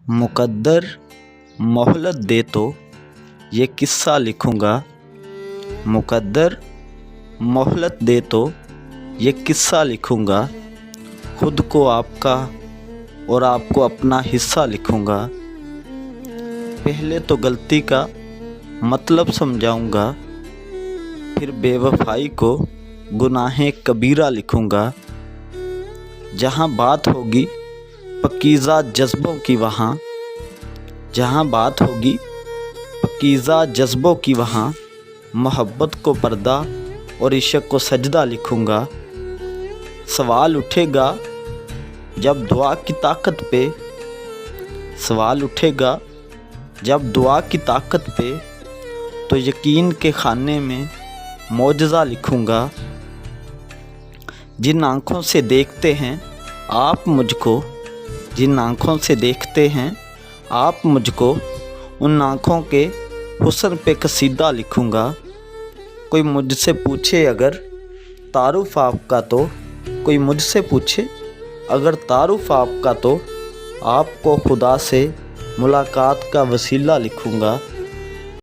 मुकद्दर मोहलत दे तो ये किस्सा लिखूँगा। मुकद्दर मोहलत दे तो ये किस्सा लिखूँगा। खुद को आपका और आपको अपना हिस्सा लिखूँगा। पहले तो गलती का मतलब समझाऊँगा, फिर बेवफाई को गुनाहे कबीरा लिखूँगा। जहाँ बात होगी पकीज़ा जज्बों की वहाँ, जहाँ बात होगी पकीज़ा जज्बों की वहाँ, मोहब्बत को पर्दा और इश्क को सजदा लिखूँगा। सवाल उठेगा जब दुआ की ताकत पे, सवाल उठेगा जब दुआ की ताकत पे, तो यकीन के खाने में मौजज़ा लिखूँगा। जिन आँखों से देखते हैं आप मुझको, जिन आँखों से देखते हैं आप मुझको, उन आँखों के हुस्न पे कसीदा लिखूँगा। कोई मुझसे पूछे अगर तारुफ आपका तो, कोई मुझसे पूछे अगर तारुफ आपका तो, आपको खुदा से मुलाकात का वसीला लिखूँगा।